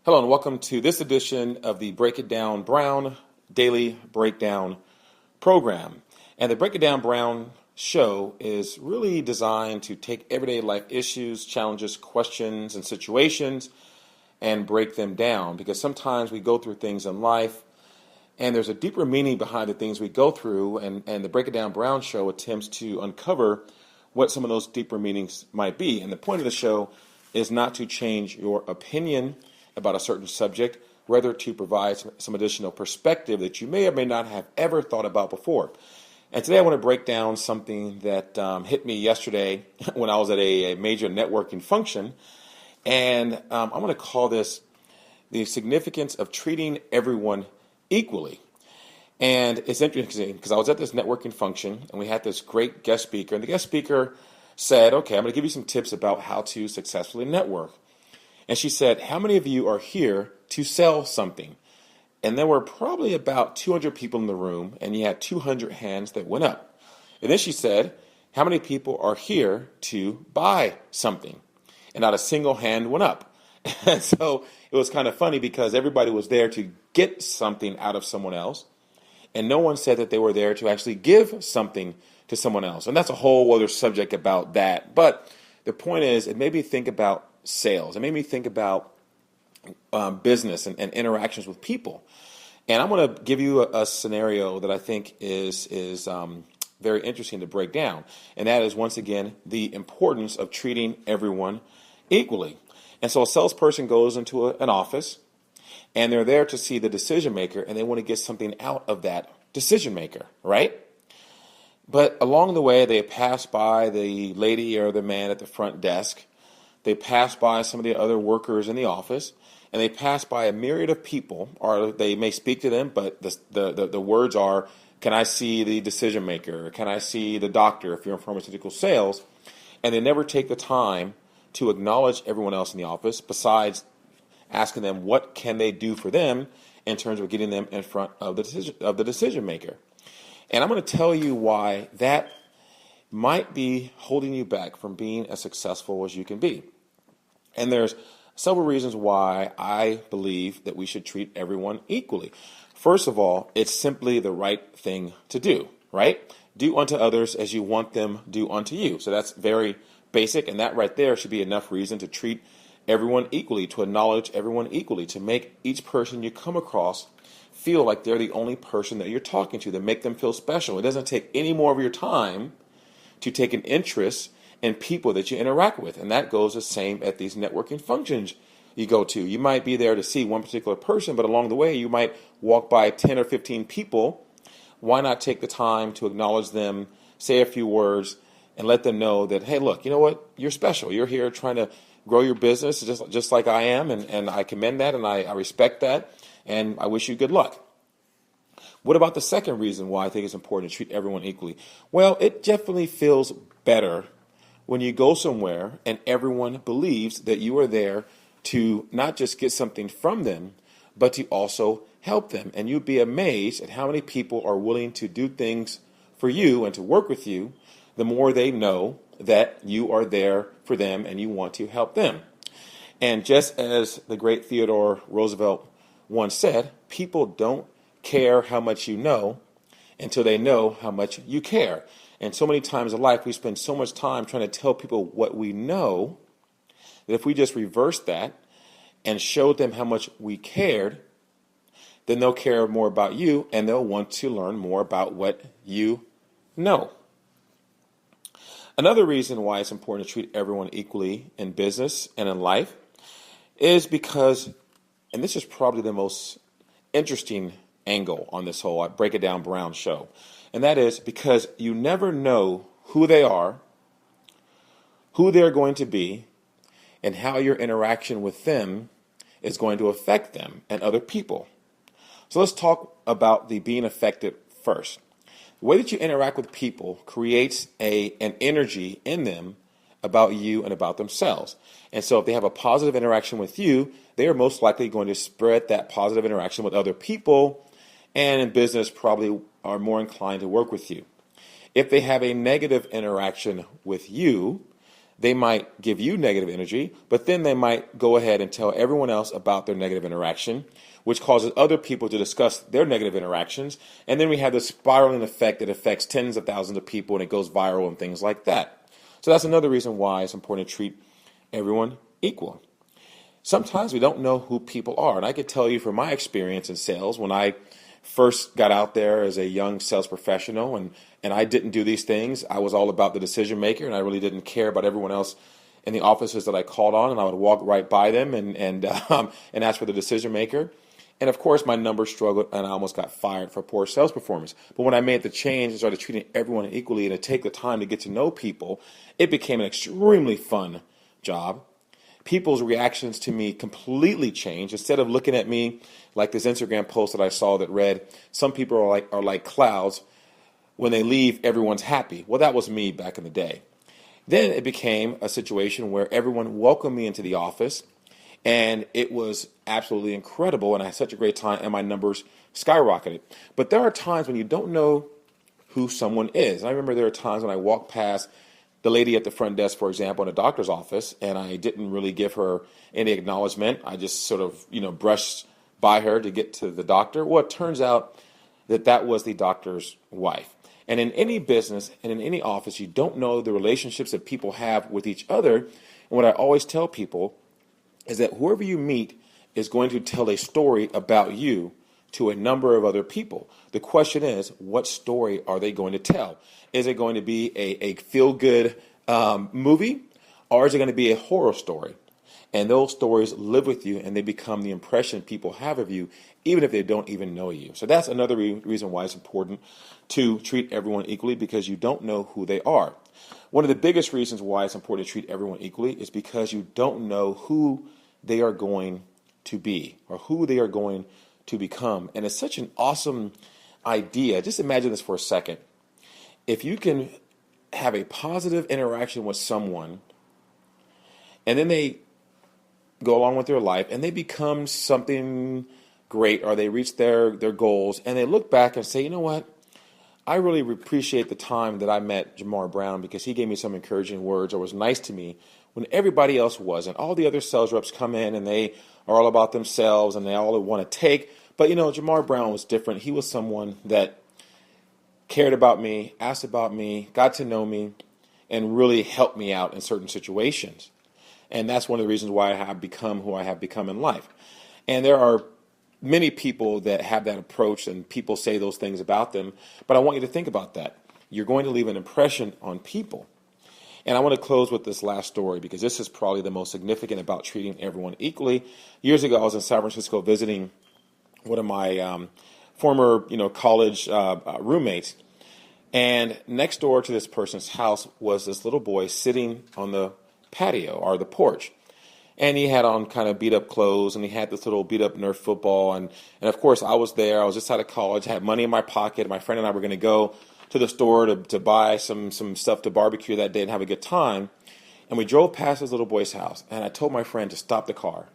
Hello and welcome to this edition of the Break It Down Brown Daily Breakdown program. And the Break It Down Brown show is really designed to take everyday life issues, challenges, questions, and situations and break them down, because sometimes we go through things in life and there's a deeper meaning behind the things we go through, and the Break It Down Brown show attempts to uncover what some of those deeper meanings might be. And the point of the show is not to change your opinion about a certain subject, rather to provide some additional perspective that you may or may not have ever thought about before. And today I want to break down something that hit me yesterday when I was at a major networking function. And I'm going to call this the significance of treating everyone equally. And it's interesting because I was at this networking function and we had this great guest speaker. And the guest speaker said, okay, I'm going to give you some tips about how to successfully network. And she said, how many of you are here to sell something? And there were probably about 200 people in the room, and you had 200 hands that went up. And then she said, how many people are here to buy something? And not a single hand went up. And so it was kind of funny because everybody was there to get something out of someone else, and no one said that they were there to actually give something to someone else. And that's a whole other subject about that. But the point is, it made me think about sales. It made me think about business and interactions with people. And I'm going to give you a scenario that I think is very interesting to break down. And that is, once again, the importance of treating everyone equally. And so a salesperson goes into an office, and they're there to see the decision maker, and they want to get something out of that decision maker, right? But along the way, they pass by the lady or the man at the front desk. They pass by some of the other workers in the office, and they pass by a myriad of people, or they may speak to them, but the words are, can I see the decision maker? Can I see the doctor if you're in pharmaceutical sales? And they never take the time to acknowledge everyone else in the office, besides asking them what can they do for them in terms of getting them in front of the decision maker. And I'm going to tell you why that might be holding you back from being as successful as you can be. And there's several reasons why I believe that we should treat everyone equally. First of all, it's simply the right thing to do, right? Do unto others as you want them do unto you. So that's very basic, and that right there should be enough reason to treat everyone equally, to acknowledge everyone equally, to make each person you come across feel like they're the only person that you're talking to, that make them feel special. It doesn't take any more of your time to take an interest in people that you interact with. And that goes the same at these networking functions you go to. You might be there to see one particular person, but along the way you might walk by 10 or 15 people. Why not take the time to acknowledge them, say a few words, and let them know that, hey, look, you know what? You're special. You're here trying to grow your business just like I am, and I commend that, and I respect that, and I wish you good luck. What about the second reason why I think it's important to treat everyone equally? Well, it definitely feels better when you go somewhere and everyone believes that you are there to not just get something from them, but to also help them. And you'd be amazed at how many people are willing to do things for you and to work with you the more they know that you are there for them and you want to help them. And just as the great Theodore Roosevelt once said, people don't care how much you know until they know how much you care. And so many times in life we spend so much time trying to tell people what we know that if we just reverse that and showed them how much we cared, then they'll care more about you and they'll want to learn more about what you know. Another reason why it's important to treat everyone equally in business and in life is because, and this is probably the most interesting angle on this whole Break It Down Brown show, and that is because you never know who they are, who they're going to be, and how your interaction with them is going to affect them and other people. So let's talk about the being affected first. The way that you interact with people creates an energy in them about you and about themselves. And so if they have a positive interaction with you, they are most likely going to spread that positive interaction with other people, and in business probably are more inclined to work with you. If they have a negative interaction with you, they might give you negative energy, but then they might go ahead and tell everyone else about their negative interaction, which causes other people to discuss their negative interactions. And then we have this spiraling effect that affects tens of thousands of people, and it goes viral and things like that. So that's another reason why it's important to treat everyone equal. Sometimes we don't know who people are. And I could tell you from my experience in sales, when I first got out there as a young sales professional and I didn't do these things, I was all about the decision maker, and I really didn't care about everyone else in the offices that I called on, and I would walk right by them and ask for the decision maker. And of course, my numbers struggled, and I almost got fired for poor sales performance. But when I made the change and started treating everyone equally and to take the time to get to know people, it became an extremely fun job. People's reactions to me completely changed. Instead of looking at me like this Instagram post that I saw that read, "Some people are like clouds. When they leave, everyone's happy." Well, that was me back in the day. Then it became a situation where everyone welcomed me into the office, and it was absolutely incredible, and I had such a great time, and my numbers skyrocketed. But there are times when you don't know who someone is. I remember there are times when I walked past the lady at the front desk, for example, in a doctor's office, and I didn't really give her any acknowledgement. I just sort of, brushed by her to get to the doctor. Well, it turns out that that was the doctor's wife. And in any business and in any office, you don't know the relationships that people have with each other. And what I always tell people is that whoever you meet is going to tell a story about you to a number of other people. The question is, what story are they going to tell? Is it going to be a feel-good movie, or is it going to be a horror story? And those stories live with you, and they become the impression people have of you, even if they don't even know you. So that's another reason why it's important to treat everyone equally, because you don't know who they are. One of the biggest reasons why it's important to treat everyone equally is because you don't know who they are going to be or who they are going to become. And it's such an awesome idea. Just imagine this for a second. If you can have a positive interaction with someone, and then they go along with their life and they become something great, or they reach their goals, and they look back and say, you know what? I really appreciate the time that I met Jamar Brown, because he gave me some encouraging words or was nice to me when everybody else was. And all the other sales reps come in and they are all about themselves and they all want to take. But, Jamar Brown was different. He was someone that cared about me, asked about me, got to know me, and really helped me out in certain situations. And that's one of the reasons why I have become who I have become in life. And there are many people that have that approach, and people say those things about them. But I want you to think about that. You're going to leave an impression on people. And I want to close with this last story, because this is probably the most significant about treating everyone equally. Years ago, I was in San Francisco visiting one of my former, college roommates. And next door to this person's house was this little boy sitting on the patio or the porch. And he had on kind of beat up clothes, and he had this little beat up Nerf football. And of course, I was there. I was just out of college. I had money in my pocket. My friend and I were going to go to the store to buy some stuff to barbecue that day and have a good time. And we drove past this little boy's house. And I told my friend to stop the car.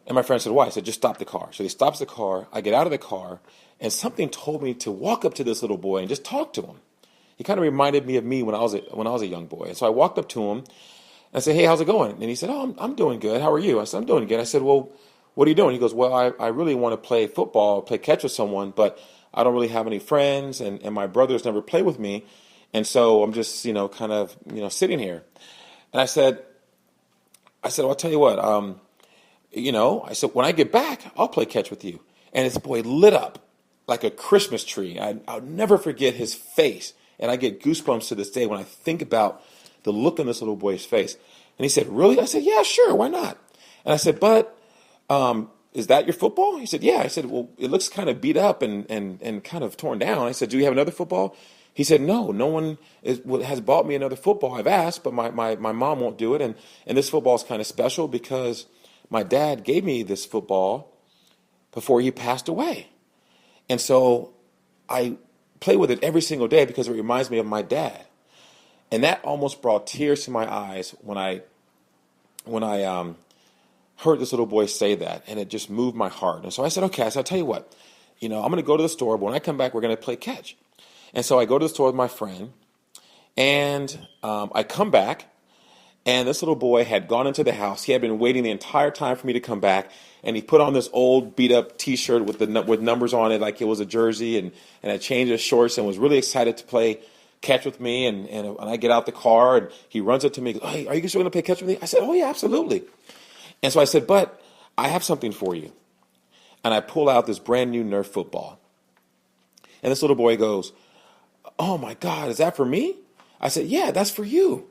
And my friend said, why? I said, just stop the car. So he stops the car. I get out of the car. And something told me to walk up to this little boy and just talk to him. He kind of reminded me of me when I was a young boy. And so I walked up to him and I said, hey, how's it going? And he said, oh, I'm doing good. How are you? I said, I'm doing good. I said, well, what are you doing? He goes, well, I really want to play football, play catch with someone, but I don't really have any friends, and my brothers never play with me. And so I'm just, kind of, sitting here. And I said, well, I'll tell you what, I said, when I get back, I'll play catch with you. And this boy lit up like a Christmas tree. I'll never forget his face. And I get goosebumps to this day when I think about the look on this little boy's face. And he said, really? I said, yeah, sure, why not? And I said, but is that your football? He said, yeah. I said, well, it looks kind of beat up and kind of torn down. I said, do you have another football? He said, no one has bought me another football. I've asked, but my mom won't do it. And this football is kind of special because my dad gave me this football before he passed away. And so I play with it every single day because it reminds me of my dad. And that almost brought tears to my eyes when I heard this little boy say that, and it just moved my heart. And so I said, okay, I'll tell you what, I'm going to go to the store, but when I come back, we're going to play catch. And so I go to the store with my friend, and I come back, And this little boy had gone into the house. He had been waiting the entire time for me to come back. And he put on this old beat up T-shirt with with numbers on it, like it was a jersey, and had changed his shorts and was really excited to play catch with me. And I get out the car and he runs up to me and goes, "Hey, are you still going to play catch with me?" I said, "Oh yeah, absolutely." And so I said, "But I have something for you." And I pull out this brand new Nerf football. And this little boy goes, "Oh my God, is that for me?" I said, "Yeah, that's for you."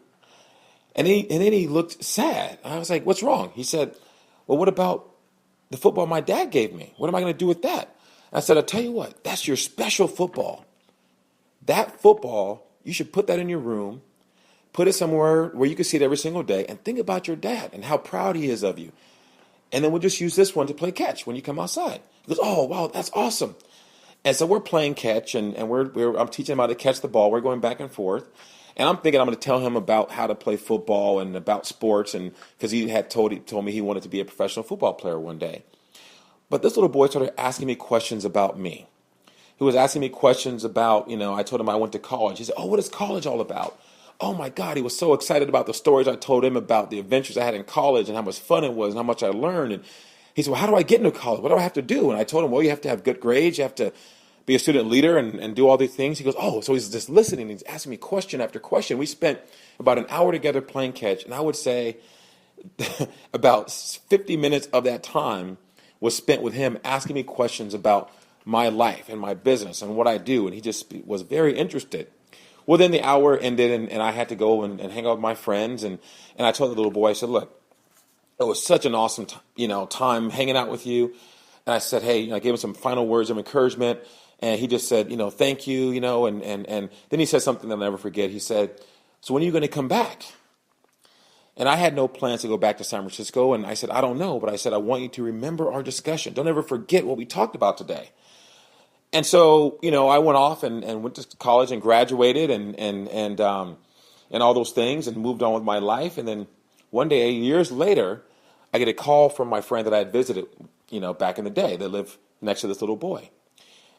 And then he looked sad. I was like, "What's wrong?" He said, "Well, what about the football my dad gave me? What am I going to do with that?" I said, "I'll tell you what, that's your special football. That football, you should put that in your room, put it somewhere where you can see it every single day, and think about your dad and how proud he is of you. And then we'll just use this one to play catch when you come outside." He goes, "Oh, wow, that's awesome." And so we're playing catch, and I'm teaching him how to catch the ball. We're going back and forth. And I'm thinking I'm going to tell him about how to play football and about sports, and because he had told me he wanted to be a professional football player one day. But this little boy started asking me questions about me. He was asking me questions about, I told him I went to college. He said, "Oh, what is college all about?" Oh my God, he was so excited about the stories I told him about the adventures I had in college and how much fun it was and how much I learned. And he said, "Well, how do I get into college? What do I have to do?" And I told him, "Well, you have to have good grades. You have to be a student leader and do all these things." He goes, "Oh," so he's just listening. He's asking me question after question. We spent about an hour together playing catch, and I would say about 50 minutes of that time was spent with him asking me questions about my life and my business and what I do, and he just was very interested. Well, then the hour ended, and I had to go and hang out with my friends, and I told the little boy, I said, "Look, it was such an awesome time hanging out with you." And I said, "Hey," I gave him some final words of encouragement. And he just said, "Thank you," and then he said something that I'll never forget. He said, "So when are you going to come back?" And I had no plans to go back to San Francisco. And I said, "I don't know," but I said, "I want you to remember our discussion. Don't ever forget what we talked about today." And so, I went off and went to college and graduated and all those things and moved on with my life. And then one day, years later, I get a call from my friend that I had visited, back in the day that lived next to this little boy.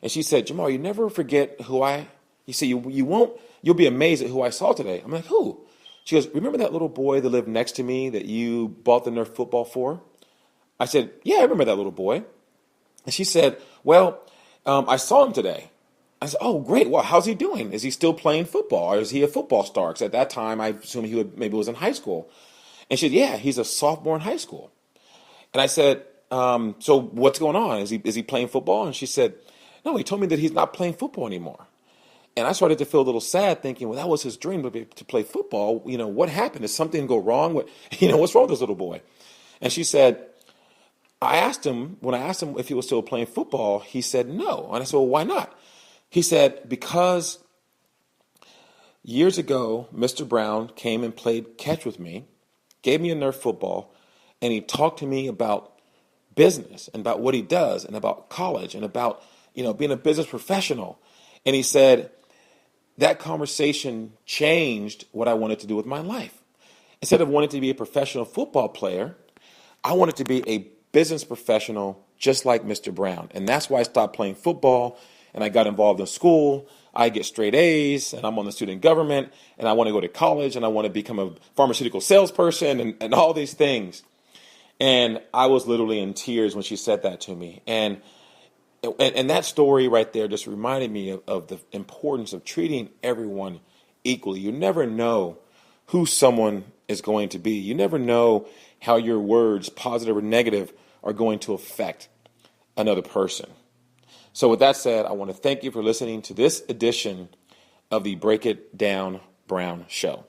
And she said, "Jamal, you never forget you see, you'll be amazed at who I saw today." I'm like, "Who?" She goes, "Remember that little boy that lived next to me that you bought the Nerf football for?" I said, "Yeah, I remember that little boy." And she said, "Well, I saw him today." I said, "Oh, great. Well, how's he doing? Is he still playing football, or is he a football star?" Because at that time, I assumed maybe was in high school. And she said, "Yeah, he's a sophomore in high school." And I said, "So what's going on? Is he playing football?" And she said, "No, he told me that he's not playing football anymore." And I started to feel a little sad, thinking, well, that was his dream to play football. What happened? Did something go wrong? What's wrong with this little boy? And she said, when I asked him if he was still playing football, he said no. And I said, "Well, why not?" He said, "Because years ago, Mr. Brown came and played catch with me, gave me a Nerf football, and he talked to me about business and about what he does and about college and about being a business professional." And he said, that conversation changed what I wanted to do with my life. Instead of wanting to be a professional football player, I wanted to be a business professional just like Mr. Brown. And that's why I stopped playing football and I got involved in school. I get straight A's and I'm on the student government and I want to go to college and I want to become a pharmaceutical salesperson and all these things. And I was literally in tears when she said that to me. And that story right there just reminded me of the importance of treating everyone equally. You never know who someone is going to be. You never know how your words, positive or negative, are going to affect another person. So with that said, I want to thank you for listening to this edition of the Break It Down Brown Show.